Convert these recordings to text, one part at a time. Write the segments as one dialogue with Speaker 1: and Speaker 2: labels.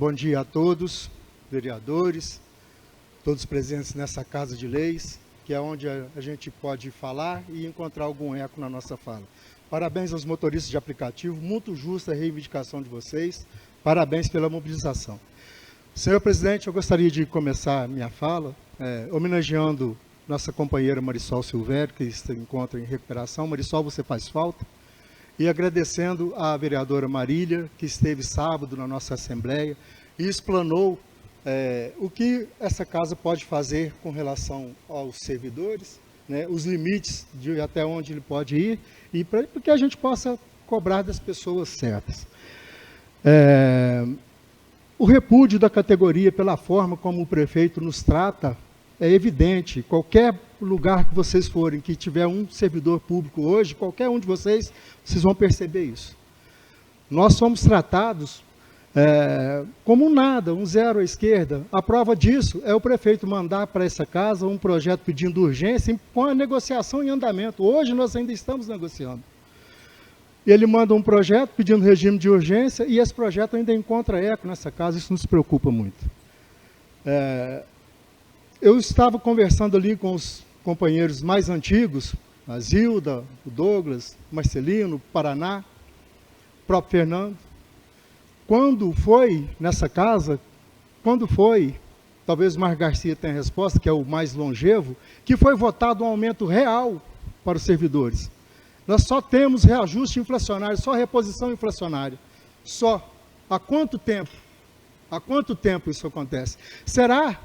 Speaker 1: Bom dia a todos, vereadores, todos presentes nessa Casa de Leis, que é onde a gente pode falar e encontrar algum eco na nossa fala. Parabéns aos motoristas de aplicativo, muito justa a reivindicação de vocês, parabéns pela mobilização. Senhor presidente, eu gostaria de começar minha fala homenageando nossa companheira Marisol Silvério, que se encontra em recuperação. Marisol, você faz falta. E agradecendo à vereadora Marília, que esteve sábado na nossa Assembleia e explanou o que essa casa pode fazer com relação aos servidores, né, os limites de até onde ele pode ir, e para que a gente possa cobrar das pessoas certas. O repúdio da categoria pela forma como o prefeito nos trata é evidente. Qualquer lugar que vocês forem, que tiver um servidor público hoje, qualquer um de vocês vão perceber isso. Nós somos tratados como um nada, um zero à esquerda. A prova disso é o prefeito mandar para essa casa um projeto pedindo urgência com a negociação em andamento. Hoje nós ainda estamos negociando. Ele manda um projeto pedindo regime de urgência e esse projeto ainda encontra eco nessa casa, isso nos preocupa muito. Eu estava conversando ali com os companheiros mais antigos, a Zilda, o Douglas, Marcelino, Paraná, o próprio Fernando. Quando foi nessa casa, talvez o Mar Garcia tenha a resposta, que é o mais longevo, que foi votado um aumento real para os servidores. Nós só temos reajuste inflacionário, só reposição inflacionária. Só. Há quanto tempo? Há quanto tempo isso acontece? Será,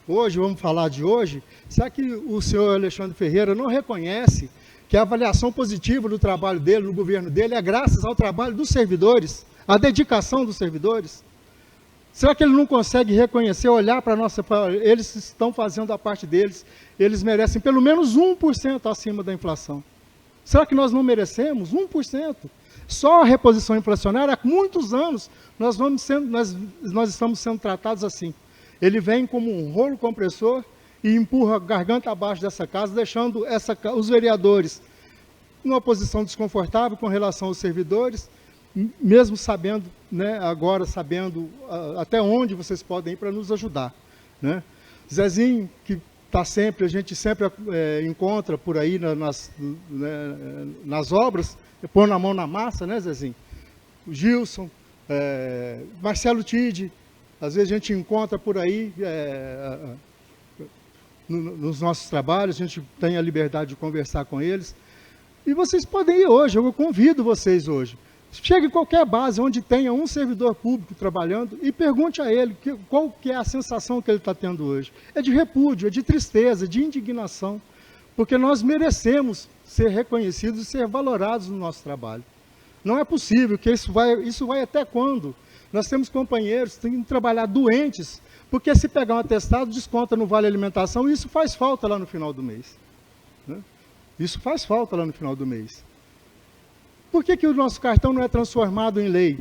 Speaker 1: hoje, vamos falar de hoje, será que o senhor Alexandre Ferreira não reconhece que a avaliação positiva do trabalho dele, no governo dele, é graças ao trabalho dos servidores, à dedicação dos servidores? Será que ele não consegue reconhecer, olhar para a nossa... Eles estão fazendo a parte deles, eles merecem pelo menos 1% acima da inflação. Será que nós não merecemos 1%? Só a reposição inflacionária, há muitos anos, nós estamos sendo tratados assim. Ele vem como um rolo compressor e empurra a garganta abaixo dessa casa, deixando os vereadores numa posição desconfortável com relação aos servidores, mesmo sabendo, né, agora sabendo até onde vocês podem ir para nos ajudar, né? Zezinho, que está sempre, a gente sempre encontra por aí nas obras, pondo a mão na massa, né, Zezinho? O Gilson, Marcelo Tide, às vezes a gente encontra por aí, nos nossos trabalhos, a gente tem a liberdade de conversar com eles. E vocês podem ir hoje, eu convido vocês hoje. Chegue em qualquer base onde tenha um servidor público trabalhando e pergunte a ele qual que é a sensação que ele está tendo hoje. É de repúdio, é de tristeza, de indignação, porque nós merecemos ser reconhecidos e ser valorados no nosso trabalho. Não é possível que isso vai até quando? Nós temos companheiros que têm que trabalhar doentes, porque se pegar um atestado, desconta no Vale Alimentação, e isso faz falta lá no final do mês, né? Isso faz falta lá no final do mês. Por que o nosso cartão não é transformado em lei?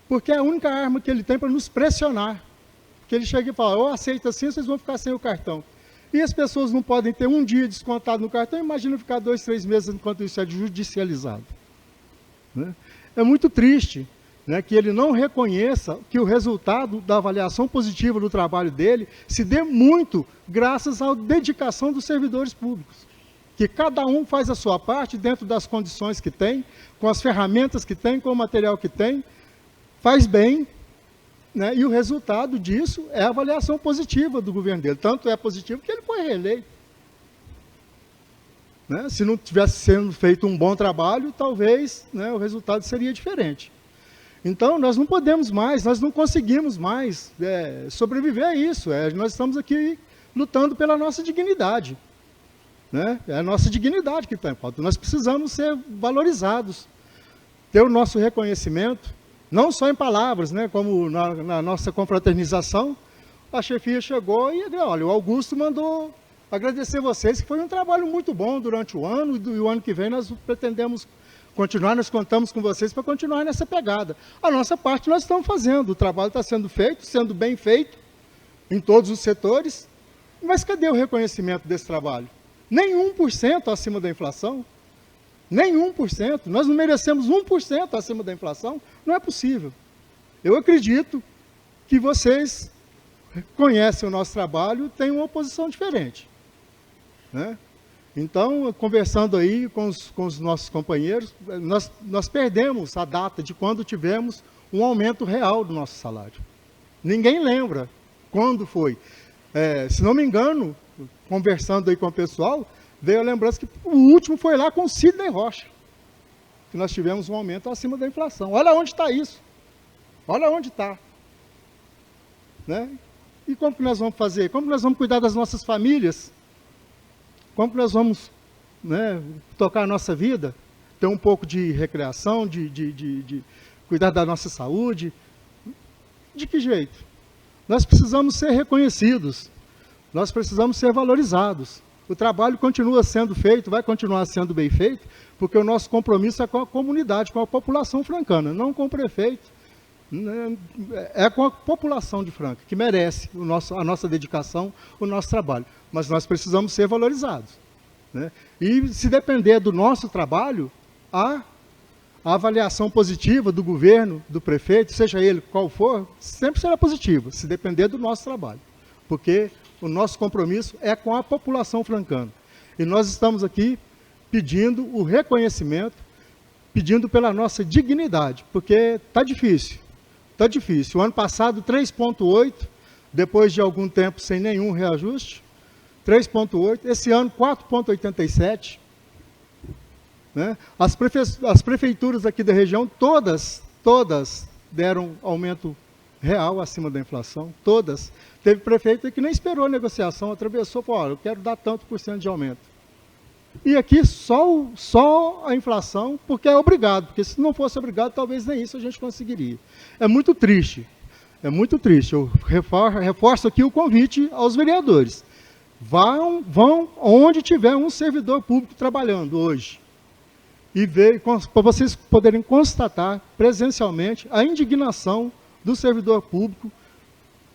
Speaker 1: Porque é a única arma que ele tem para nos pressionar. Que ele chega e fala, eu aceito assim, vocês vão ficar sem o cartão. E as pessoas não podem ter um dia descontado no cartão, imagina ficar 2, 3 meses enquanto isso é judicializado, né? É muito triste, né, que ele não reconheça que o resultado da avaliação positiva do trabalho dele se dê muito graças à dedicação dos servidores públicos. Que cada um faz a sua parte dentro das condições que tem, com as ferramentas que tem, com o material que tem, faz bem, né, e o resultado disso é a avaliação positiva do governo dele. Tanto é positivo que ele foi reeleito, né? Se não tivesse sendo feito um bom trabalho, talvez, né, o resultado seria diferente. Então, nós não podemos mais, nós não conseguimos mais sobreviver a isso. Nós estamos aqui lutando pela nossa dignidade, né? É a nossa dignidade que está em falta. Nós precisamos ser valorizados, ter o nosso reconhecimento, não só em palavras, né? Como na nossa confraternização, a chefia chegou e, olha, o Augusto mandou agradecer vocês, que foi um trabalho muito bom durante o ano, e o ano que vem nós pretendemos continuar, nós contamos com vocês para continuar nessa pegada. A nossa parte nós estamos fazendo, o trabalho está sendo feito, sendo bem feito, em todos os setores, mas cadê o reconhecimento desse trabalho? Nem 1% acima da inflação, nem 1%, nós não merecemos 1% acima da inflação, não é possível. Eu acredito que vocês conhecem o nosso trabalho, têm uma posição diferente, né? Então, conversando aí com os nossos companheiros, nós perdemos a data de quando tivemos um aumento real do nosso salário. Ninguém lembra quando foi. Se não me engano, conversando aí com o pessoal, veio a lembrança que o último foi lá com o Sidney Rocha, que nós tivemos um aumento acima da inflação. Olha onde está isso. Olha onde está. Né? E como que nós vamos fazer? Como que nós vamos cuidar das nossas famílias? Como que nós vamos, né, tocar a nossa vida? Ter um pouco de recreação, de cuidar da nossa saúde? De que jeito? Nós precisamos ser reconhecidos. Nós precisamos ser valorizados. O trabalho continua sendo feito, vai continuar sendo bem feito, porque o nosso compromisso é com a comunidade, com a população francana, não com o prefeito. É com a população de Franca, que merece a nossa dedicação, o nosso trabalho. Mas nós precisamos ser valorizados, né? E se depender do nosso trabalho, a avaliação positiva do governo, do prefeito, seja ele qual for, sempre será positiva, se depender do nosso trabalho. Porque o nosso compromisso é com a população francana. E nós estamos aqui pedindo o reconhecimento, pedindo pela nossa dignidade, porque está difícil. Está difícil. O ano passado, 3,8, depois de algum tempo sem nenhum reajuste, 3,8. Esse ano, 4,87. Né? As prefeituras aqui da região, todas deram aumento real acima da inflação, todas. Teve prefeito que nem esperou a negociação, atravessou e falou, olha, eu quero dar tanto por cento de aumento. E aqui só a inflação, porque é obrigado, porque se não fosse obrigado, talvez nem isso a gente conseguiria. É muito triste, é muito triste. Eu reforço aqui o convite aos vereadores. Vão onde tiver um servidor público trabalhando hoje. E ver, para vocês poderem constatar presencialmente a indignação do servidor público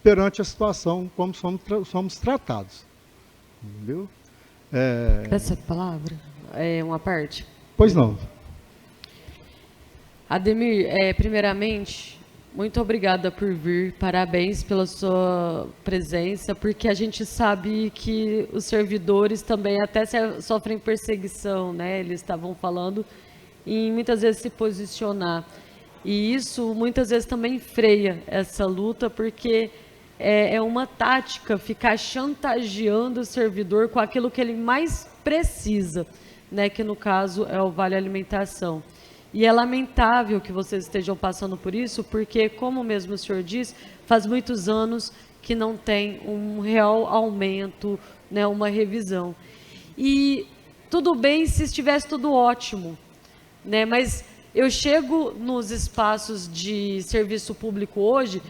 Speaker 1: perante a situação como somos tratados. Entendeu?
Speaker 2: Essa palavra é uma parte?
Speaker 1: Pois não.
Speaker 2: Ademir, primeiramente, muito obrigada por vir, parabéns pela sua presença, porque a gente sabe que os servidores também até sofrem perseguição, né? Eles estavam falando em muitas vezes se posicionar. E isso muitas vezes também freia essa luta, porque é uma tática ficar chantageando o servidor com aquilo que ele mais precisa, né, que no caso é o Vale Alimentação. E é lamentável que vocês estejam passando por isso, porque, como mesmo o senhor disse, faz muitos anos que não tem um real aumento, né, uma revisão. E tudo bem se estivesse tudo ótimo, né, mas eu chego nos espaços de serviço público hoje,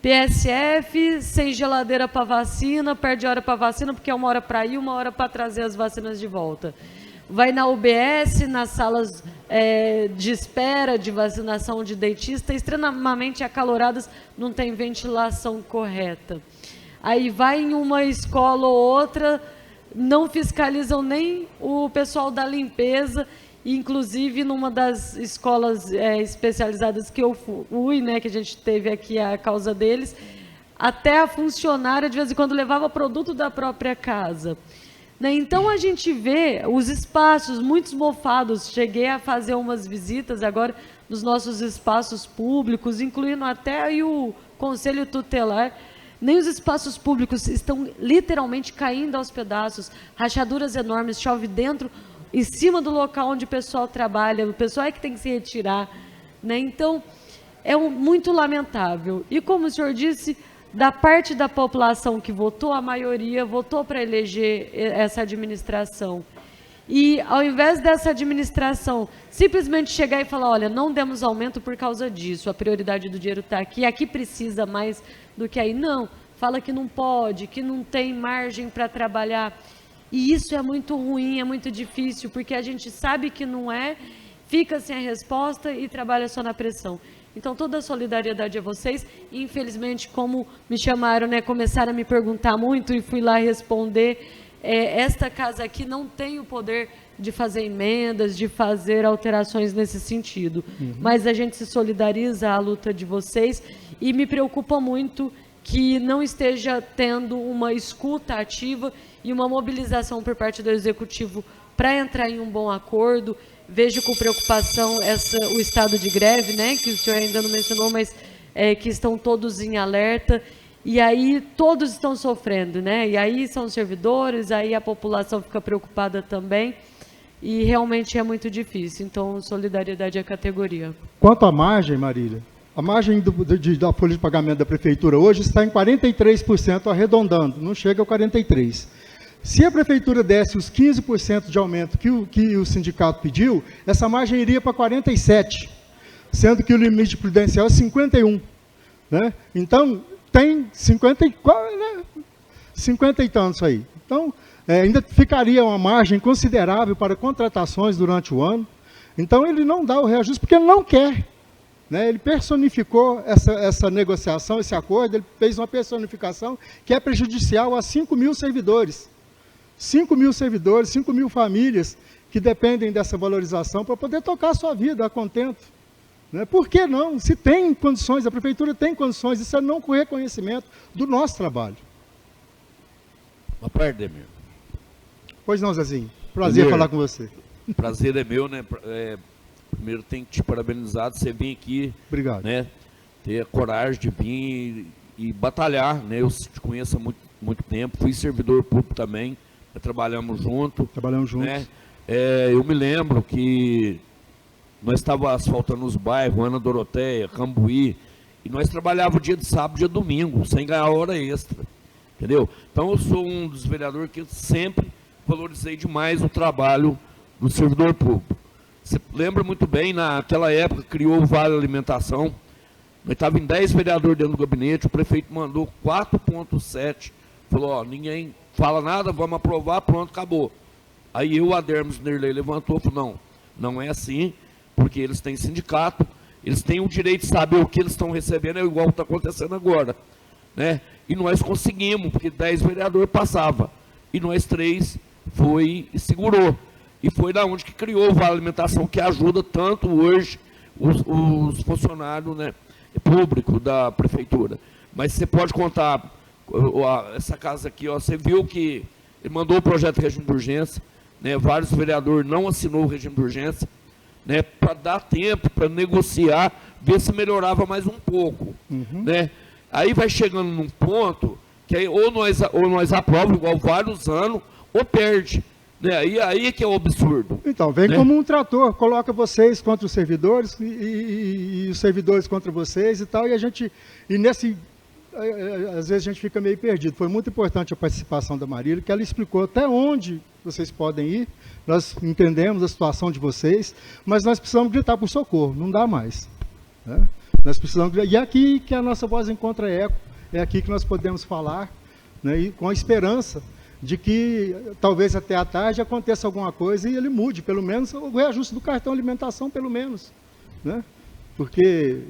Speaker 2: PSF, sem geladeira para vacina, perde hora para vacina, porque é uma hora para ir, uma hora para trazer as vacinas de volta. Vai na UBS, nas salas de espera de vacinação de dentista, extremamente acaloradas, não tem ventilação correta. Aí vai em uma escola ou outra, não fiscalizam nem o pessoal da limpeza. Inclusive, numa das escolas especializadas que eu fui, né, que a gente teve aqui a causa deles, até a funcionária, de vez em quando, levava produto da própria casa. Né? Então, a gente vê os espaços muito mofados. Cheguei a fazer umas visitas agora nos nossos espaços públicos, incluindo até aí o Conselho Tutelar. Nem os espaços públicos estão literalmente caindo aos pedaços, rachaduras enormes, chove dentro, em cima do local onde o pessoal trabalha, o pessoal é que tem que se retirar, né? Então, é muito lamentável. E como o senhor disse, da parte da população que votou, a maioria votou para eleger essa administração. E, ao invés dessa administração simplesmente chegar e falar, olha, não demos aumento por causa disso, a prioridade do dinheiro está aqui, aqui precisa mais do que aí. Não, fala que não pode, que não tem margem para trabalhar. E isso é muito ruim, é muito difícil, porque a gente sabe que não é, fica sem a resposta e trabalha só na pressão. Então, toda a solidariedade a vocês. Infelizmente, como me chamaram, né, começaram a me perguntar muito e fui lá responder, esta casa aqui não tem o poder de fazer emendas, de fazer alterações nesse sentido. Mas a gente se solidariza à luta de vocês e me preocupa muito que não esteja tendo uma escuta ativa e uma mobilização por parte do Executivo para entrar em um bom acordo. Vejo com preocupação o estado de greve, né, que o senhor ainda não mencionou, mas que estão todos em alerta, e aí todos estão sofrendo, né? E aí são servidores, aí a população fica preocupada também, e realmente é muito difícil. Então, solidariedade à categoria.
Speaker 1: Quanto à margem, Marília, a margem da folha de pagamento da Prefeitura hoje está em 43%, arredondando, não chega a 43%. Se a Prefeitura desse os 15% de aumento que o sindicato pediu, essa margem iria para 47%, sendo que o limite prudencial é 51%. Né? Então, tem 50 e tantos aí. Então, ainda ficaria uma margem considerável para contratações durante o ano. Então, ele não dá o reajuste porque ele não quer. Né? Ele personificou essa negociação, esse acordo, ele fez uma personificação que é prejudicial a 5 mil servidores. 5 mil servidores, 5 mil famílias que dependem dessa valorização para poder tocar a sua vida a contento. Né? Por que não? Se tem condições, a Prefeitura tem condições, isso é não com reconhecimento do nosso trabalho.
Speaker 3: Boa tarde, Demir.
Speaker 1: Pois não, Zezinho. Prazer
Speaker 3: Demir,
Speaker 1: falar com você.
Speaker 3: Prazer é meu, né? Primeiro tenho que te parabenizar de você vir aqui.
Speaker 1: Obrigado.
Speaker 3: Né? Ter a coragem de vir e batalhar, né? Eu te conheço há muito tempo, fui servidor público também, trabalhamos juntos.
Speaker 1: Trabalhamos juntos.
Speaker 3: Né? Eu me lembro que nós estávamos asfaltando os bairros, Ana Doroteia, Cambuí, e nós trabalhávamos dia de sábado, dia de domingo, sem ganhar hora extra. Entendeu? Então eu sou um dos vereadores que sempre valorizei demais o trabalho do servidor público. Você lembra muito bem, naquela época criou o Vale Alimentação, nós estávamos em 10 vereadores dentro do gabinete, o prefeito mandou 4,7, falou, ó, ninguém fala nada, vamos aprovar, pronto, acabou. Aí o Adermes Nerley levantou e falou, não é assim, porque eles têm sindicato, eles têm o direito de saber o que eles estão recebendo, é igual está acontecendo agora. Né? E nós conseguimos, porque 10 vereadores passavam, e nós 3 foi e segurou. E foi da onde que criou o Vale Alimentação, que ajuda tanto hoje os funcionários, né, públicos da Prefeitura. Mas você pode contar, essa casa aqui, ó, você viu que ele mandou o projeto de regime de urgência, né, vários vereadores não assinou o regime de urgência, né, para dar tempo, para negociar, ver se melhorava mais um pouco. Né? Aí vai chegando num ponto que aí, ou nós aprovamos igual vários anos, ou perde. Né? E aí que é o absurdo. Então,
Speaker 1: vem, né, como um trator, coloca vocês contra os servidores e os servidores contra vocês e tal, às vezes a gente fica meio perdido. Foi muito importante a participação da Marília, que ela explicou até onde vocês podem ir, nós entendemos a situação de vocês, mas nós precisamos gritar por socorro, não dá mais. Né? Nós precisamos, e é aqui que a nossa voz encontra eco, é aqui que nós podemos falar, né, e com a esperança de que talvez até à tarde aconteça alguma coisa e ele mude, pelo menos o reajuste do cartão alimentação, pelo menos. Né? Porque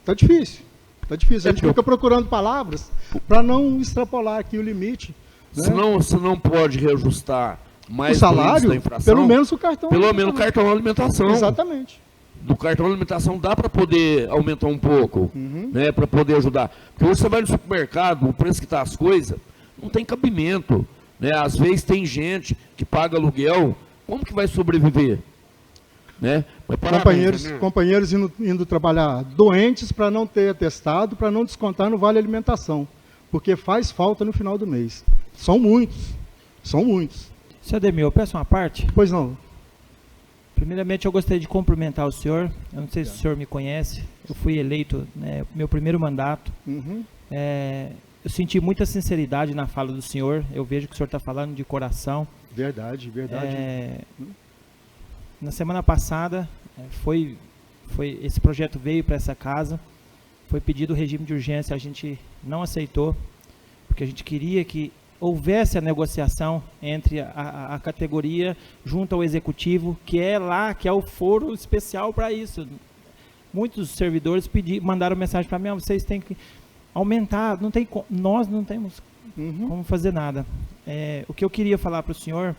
Speaker 1: está difícil. Está difícil. A gente fica procurando palavras para não extrapolar aqui o limite. Né?
Speaker 3: Se não pode reajustar mais
Speaker 1: o salário,
Speaker 3: da infração,
Speaker 1: pelo menos o cartão
Speaker 3: alimentação. Pelo menos o cartão alimentação.
Speaker 1: Exatamente.
Speaker 3: Do cartão alimentação dá para poder aumentar um pouco, né, para poder ajudar. Porque você vai no supermercado, o preço que está as coisas, não tem cabimento. Né? Às vezes tem gente que paga aluguel, como que vai sobreviver? Né? Mas
Speaker 1: companheiros indo trabalhar doentes para não ter atestado, para não descontar no Vale Alimentação, porque faz falta no final do mês. São muitos.
Speaker 4: Seu Ademir, eu peço uma parte?
Speaker 1: Pois não.
Speaker 4: Primeiramente, eu gostaria de cumprimentar o senhor. Eu não sei se o senhor me conhece. Eu fui eleito, né, meu primeiro mandato. Eu senti muita sinceridade na fala do senhor. Eu vejo que o senhor está falando de coração.
Speaker 1: Verdade.
Speaker 4: Na semana passada, esse projeto veio para essa casa. Foi pedido o regime de urgência, a gente não aceitou, porque a gente queria que houvesse a negociação entre a categoria junto ao executivo, que é o foro especial para isso. Muitos servidores mandaram mensagem para mim, vocês têm que aumentar, nós não temos como fazer nada. o que eu queria falar para o senhor,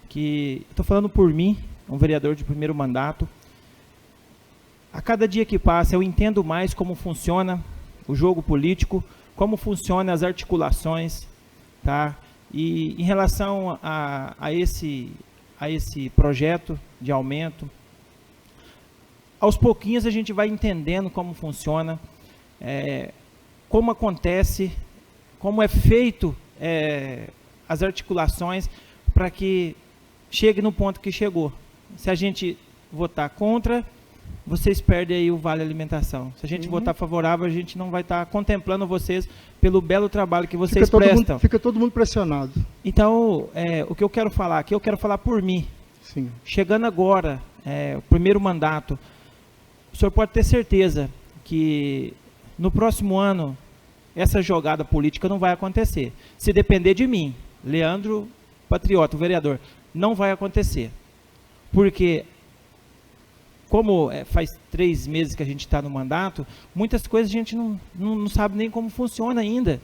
Speaker 4: que estou falando por mim, um vereador de primeiro mandato. A cada dia que passa, eu entendo mais como funciona o jogo político, como funcionam as articulações, tá? E em relação a esse projeto de aumento, aos pouquinhos a gente vai entendendo como funciona, como acontece, como é feito as articulações para que chegue no ponto que chegou. Se a gente votar contra, vocês perdem aí o Vale Alimentação. Se a gente votar favorável, a gente não vai estar contemplando vocês pelo belo trabalho que vocês prestam.
Speaker 1: Fica todo mundo pressionado.
Speaker 4: Então, o que eu quero falar aqui, eu quero falar por mim.
Speaker 1: Sim.
Speaker 4: Chegando agora, o primeiro mandato, o senhor pode ter certeza que no próximo ano, essa jogada política não vai acontecer. Se depender de mim, Leandro Patriota, o vereador, não vai acontecer. Porque, como faz 3 meses que a gente está no mandato, muitas coisas a gente não sabe nem como funciona ainda.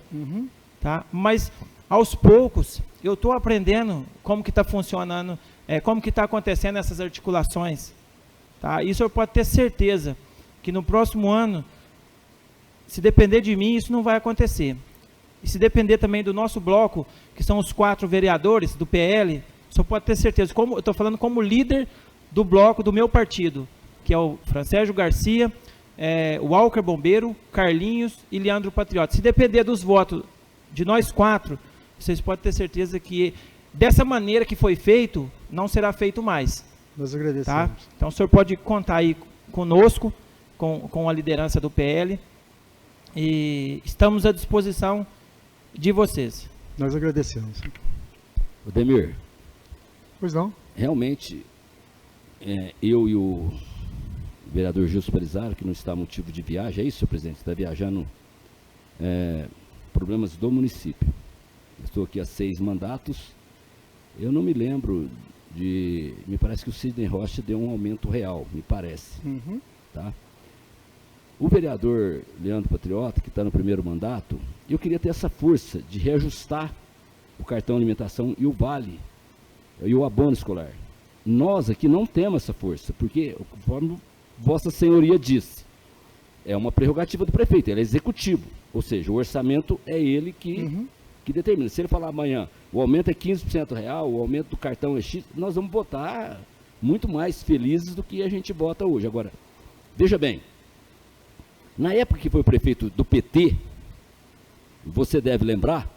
Speaker 4: Tá? Mas, aos poucos, eu estou aprendendo como que está funcionando, como que está acontecendo essas articulações. Tá? E o senhor pode ter certeza que no próximo ano, se depender de mim, isso não vai acontecer. E se depender também do nosso bloco, que são os 4 vereadores do PL, o senhor pode ter certeza, eu estou falando como líder do bloco do meu partido, que é o Francésio Garcia, o Walker Bombeiro, Carlinhos e Leandro Patriota. Se depender dos votos de nós 4, vocês podem ter certeza que dessa maneira que foi feito, não será feito mais.
Speaker 1: Nós agradecemos.
Speaker 4: Tá? Então o senhor pode contar aí conosco, com a liderança do PL, e estamos à disposição de vocês.
Speaker 1: Nós agradecemos.
Speaker 3: Ademir,
Speaker 1: Pois não?
Speaker 3: realmente, eu e o vereador Gilson Pelizaro, que não está a motivo de viagem, é isso, senhor presidente? Está viajando problemas do município. Estou aqui há 6 mandatos. Eu não me lembro me parece que o Sidney Rocha deu um aumento real, me parece. Tá? O vereador Leandro Patriota, que está no primeiro mandato, eu queria ter essa força de reajustar o cartão alimentação e o vale, e o abono escolar. Nós aqui não temos essa força, porque, conforme Vossa Senhoria disse, é uma prerrogativa do prefeito, ele é executivo, ou seja, o orçamento é ele que determina. Se ele falar amanhã, o aumento é 15% real, o aumento do cartão é X, nós vamos votar muito mais felizes do que a gente vota hoje. Agora, veja bem, na época que foi o prefeito do PT, você deve lembrar,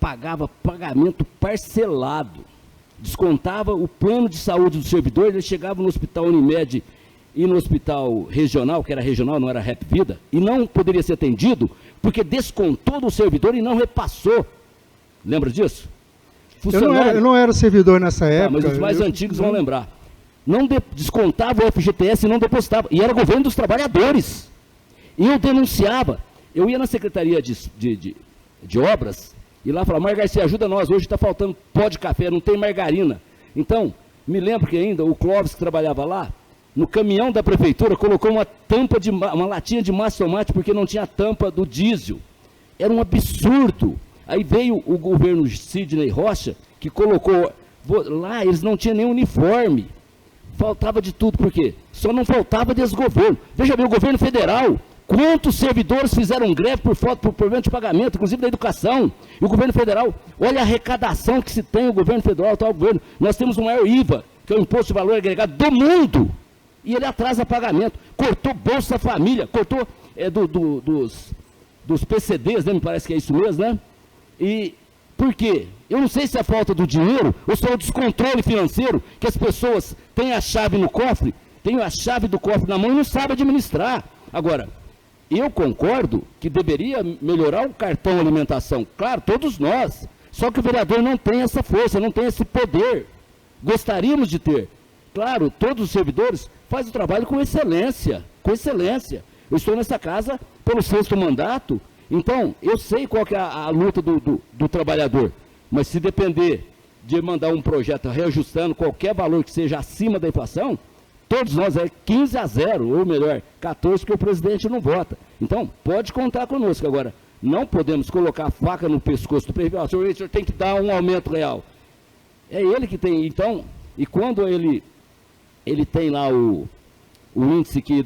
Speaker 3: pagava pagamento parcelado, descontava o plano de saúde do servidor, ele chegava no hospital Unimed e no hospital regional, que era regional, não era Rap Vida, e não poderia ser atendido, porque descontou do servidor e não repassou. Lembra disso?
Speaker 1: Eu não era servidor nessa época.
Speaker 3: Mas os mais antigos vão lembrar. Não descontava o FGTS e não depositava. E era governo dos trabalhadores. E eu denunciava. Eu ia na Secretaria de Obras e lá falava, Mar Garcia, ajuda nós, hoje está faltando pó de café, não tem margarina. Então, me lembro que ainda o Clóvis, que trabalhava lá, no caminhão da prefeitura, colocou uma latinha de massa de tomate, porque não tinha tampa do diesel. Era um absurdo. Aí veio o governo Sidney Rocha, que colocou, lá eles não tinham nem uniforme. Faltava de tudo, por quê? Só não faltava desgoverno. Veja bem, o governo federal, quantos servidores fizeram greve por problema de pagamento, inclusive da educação. E o governo federal, olha a arrecadação que se tem o governo federal, o governo. Nós temos o maior IVA, que é o Imposto de Valor Agregado do mundo. E ele atrasa pagamento, cortou Bolsa Família, cortou dos PCDs, né, me parece que é isso mesmo, né? E por quê? Eu não sei se é a falta do dinheiro ou se é o descontrole financeiro, que as pessoas têm a chave no cofre, têm a chave do cofre na mão e não sabem administrar. Agora, eu concordo que deveria melhorar o cartão alimentação, claro, todos nós, só que o vereador não tem essa força, não tem esse poder. Gostaríamos de ter. Claro, todos os servidores fazem o trabalho com excelência, com excelência. Eu estou nessa casa pelo 6º mandato, então eu sei qual que é a luta do trabalhador, mas se depender de mandar um projeto reajustando qualquer valor que seja acima da inflação, todos nós 15-0, ou melhor, 14, porque o presidente não vota. Então, pode contar conosco. Agora,
Speaker 5: Não podemos colocar a faca no pescoço do prefeito. O senhor tem que dar um aumento real. É ele que tem, então, e quando ele tem lá o índice que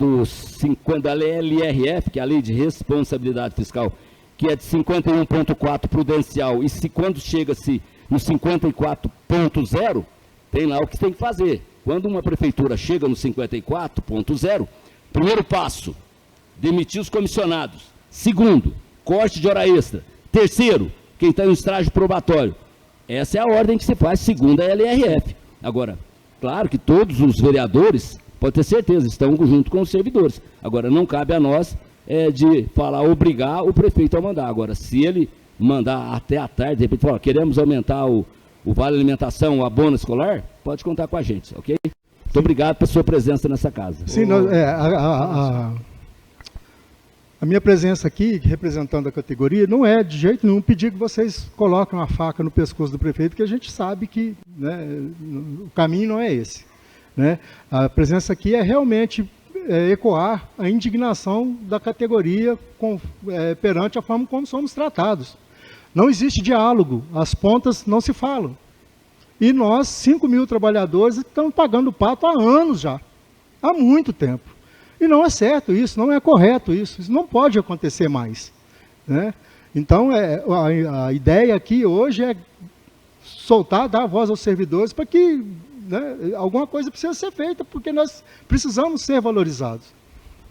Speaker 5: da LRF, que é a Lei de Responsabilidade Fiscal, que é de 51,4 prudencial, e quando chega-se no 54,0, tem lá o que tem que fazer. Quando uma prefeitura chega no 54,0, primeiro passo, demitir os comissionados. Segundo, corte de hora extra. Terceiro, quem está em estágio probatório. Essa é a ordem que se faz segundo a LRF. Agora, claro que todos os vereadores, pode ter certeza, estão junto com os servidores. Agora, não cabe a nós de falar, obrigar o prefeito a mandar. Agora, se ele mandar até a tarde, de repente, falar, queremos aumentar o vale alimentação, o abono escolar, pode contar com a gente, ok? Muito obrigado pela sua presença nessa casa.
Speaker 1: Sim, a minha presença aqui, representando a categoria, não é de jeito nenhum pedir que vocês coloquem uma faca no pescoço do prefeito, porque a gente sabe que, né, o caminho não é esse. Né? A presença aqui é realmente ecoar a indignação da categoria perante a forma como somos tratados. Não existe diálogo, as pontas não se falam. E nós, 5 mil trabalhadores, estamos pagando pato há anos já, há muito tempo. E não é certo isso, não é correto isso não pode acontecer mais. Né? Então, a ideia aqui hoje é soltar, dar voz aos servidores para que, né, alguma coisa precisa ser feita, porque nós precisamos ser valorizados.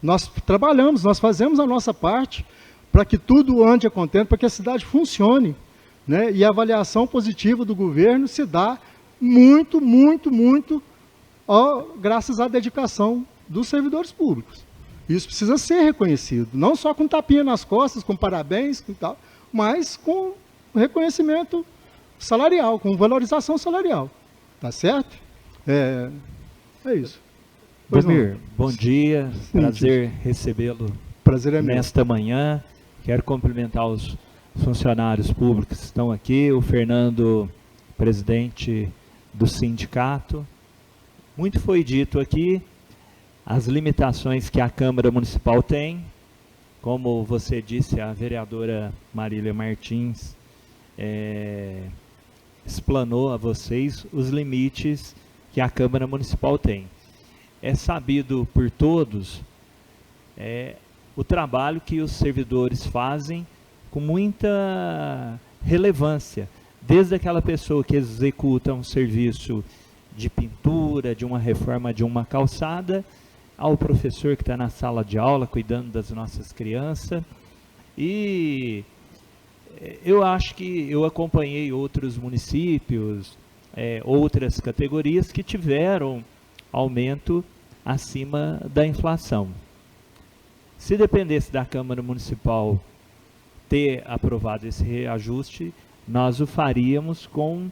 Speaker 1: Nós trabalhamos, nós fazemos a nossa parte para que tudo ande acontecendo, para que a cidade funcione. Né? E a avaliação positiva do governo se dá muito, muito, muito graças à dedicação dos servidores públicos. Isso precisa ser reconhecido, não só com tapinha nas costas, com parabéns, com tal, mas com reconhecimento salarial, com valorização salarial. Tá certo? É isso.
Speaker 6: Bomir, bom dia, prazer recebê-lo nesta manhã. Quero cumprimentar os funcionários públicos que estão aqui, o Fernando, presidente do sindicato. Muito foi dito aqui, as limitações que a Câmara Municipal tem, como você disse, a vereadora Marília Martins explanou a vocês os limites que a Câmara Municipal tem. É sabido por todos o trabalho que os servidores fazem com muita relevância, desde aquela pessoa que executa um serviço de pintura, de uma reforma de uma calçada, ao professor que está na sala de aula cuidando das nossas crianças. E eu acho que eu acompanhei outros municípios, outras categorias que tiveram aumento acima da inflação. Se dependesse da Câmara Municipal ter aprovado esse reajuste, nós o faríamos com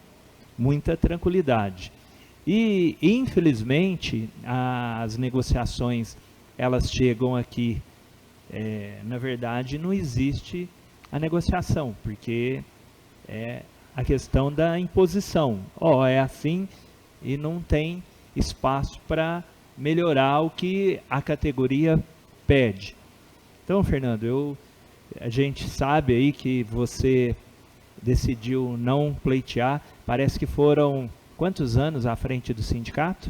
Speaker 6: muita tranquilidade. E, infelizmente, as negociações, elas chegam aqui, na verdade, não existe a negociação, porque é a questão da imposição. É assim e não tem espaço para melhorar o que a categoria pede. Então, Fernando, a gente sabe aí que você decidiu não pleitear, parece que foram quantos anos à frente do sindicato?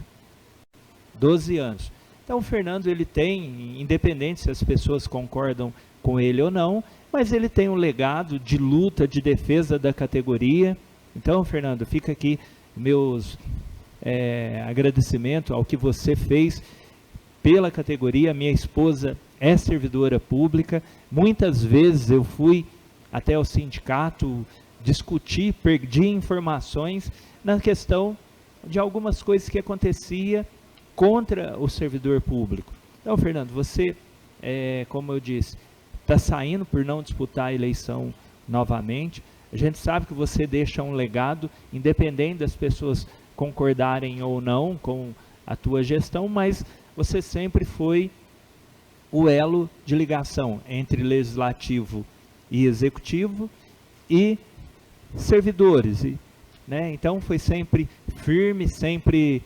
Speaker 6: 12 anos. Então, o Fernando, ele tem, independente se as pessoas concordam com ele ou não, mas ele tem um legado de luta, de defesa da categoria. Então, Fernando, fica aqui meus agradecimentos ao que você fez pela categoria. Minha esposa é servidora pública, muitas vezes eu fui até o sindicato discutir, perdi informações na questão de algumas coisas que acontecia contra o servidor público. Então, Fernando, você, como eu disse, está saindo por não disputar a eleição novamente. A gente sabe que você deixa um legado, independente das pessoas concordarem ou não com a tua gestão, mas você sempre foi o elo de ligação entre legislativo e executivo e servidores, né? Então foi sempre firme, sempre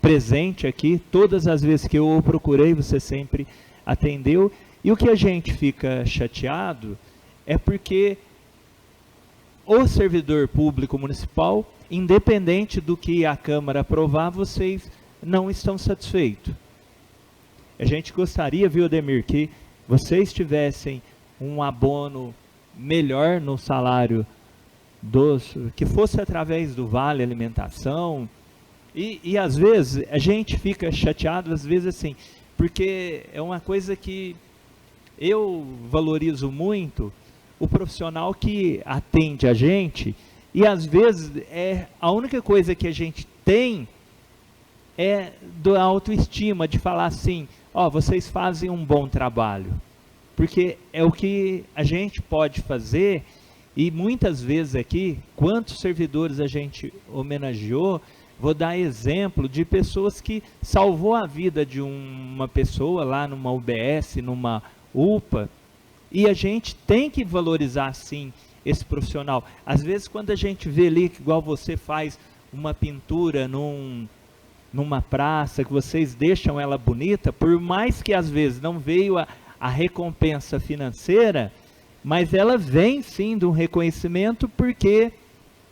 Speaker 6: presente aqui. Todas as vezes que eu o procurei, você sempre atendeu. E o que a gente fica chateado é porque o servidor público municipal, independente do que a Câmara aprovar, vocês não estão satisfeitos. A gente gostaria, viu, Ademir, que vocês tivessem um abono melhor no salário que fosse através do Vale Alimentação, e às vezes a gente fica chateado, às vezes assim, porque é uma coisa que eu valorizo muito, o profissional que atende a gente, e às vezes a única coisa que a gente tem é da autoestima, de falar assim, ó, vocês fazem um bom trabalho, porque é o que a gente pode fazer. E muitas vezes aqui, quantos servidores a gente homenageou, vou dar exemplo de pessoas que salvou a vida de uma pessoa lá numa UBS, numa UPA, e a gente tem que valorizar sim esse profissional. Às vezes quando a gente vê ali, que igual você faz uma pintura numa praça, que vocês deixam ela bonita, por mais que às vezes não veio a recompensa financeira, mas ela vem sim de um reconhecimento, porque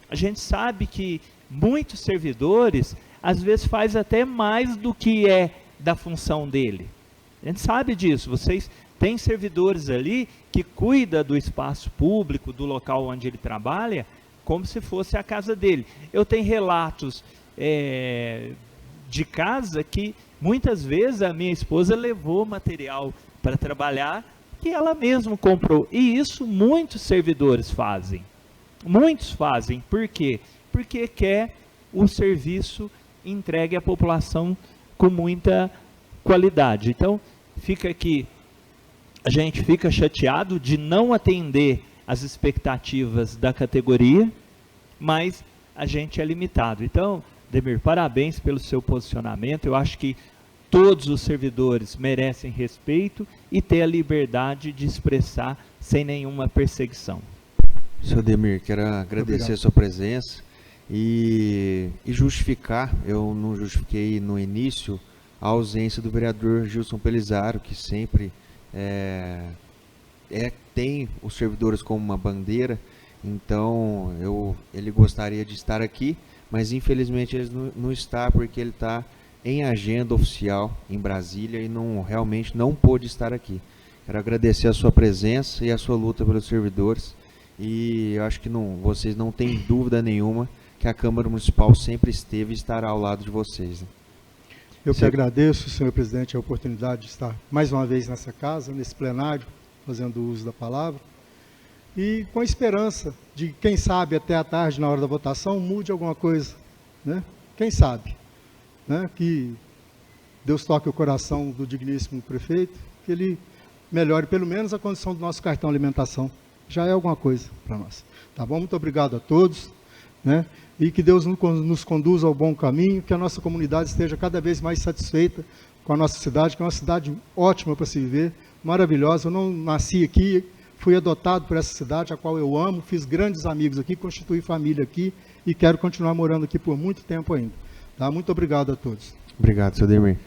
Speaker 6: a gente sabe que muitos servidores, às vezes faz até mais do que é da função dele. A gente sabe disso, vocês têm servidores ali que cuidam do espaço público, do local onde ele trabalha, como se fosse a casa dele. Eu tenho relatos de casa que muitas vezes a minha esposa levou material para trabalhar, que ela mesma comprou. E isso muitos servidores fazem. Muitos fazem. Por quê? Porque quer o serviço entregue à população com muita qualidade. Então, fica aqui, a gente fica chateado de não atender as expectativas da categoria, mas a gente é limitado. Então, Ademir, parabéns pelo seu posicionamento. Eu acho que todos os servidores merecem respeito e ter a liberdade de expressar sem nenhuma perseguição.
Speaker 7: Senhor Ademir, quero agradecer a sua presença e justificar, eu não justifiquei no início, a ausência do vereador Gilson Pelizaro, que sempre tem os servidores como uma bandeira. Então ele gostaria de estar aqui, mas infelizmente ele não está, porque ele está em agenda oficial em Brasília e realmente não pôde estar aqui. Quero agradecer a sua presença e a sua luta pelos servidores, e eu acho que vocês não têm dúvida nenhuma que a Câmara Municipal sempre esteve e estará ao lado de vocês.
Speaker 1: Eu que agradeço, senhor presidente, a oportunidade de estar mais uma vez nessa casa, nesse plenário, fazendo uso da palavra, e com a esperança de, quem sabe, até à tarde, na hora da votação, mude alguma coisa, né? Quem sabe? Que Deus toque o coração do digníssimo prefeito, que ele melhore pelo menos a condição do nosso cartão alimentação. Já é alguma coisa para nós. Tá bom? Muito obrigado a todos, né? E que Deus nos conduza ao bom caminho, que a nossa comunidade esteja cada vez mais satisfeita com a nossa cidade, que é uma cidade ótima para se viver, maravilhosa. Eu não nasci aqui, fui adotado por essa cidade, a qual eu amo, fiz grandes amigos aqui, constituí família aqui e quero continuar morando aqui por muito tempo ainda. Tá? Muito obrigado a todos.
Speaker 7: Obrigado, senhor Ademir.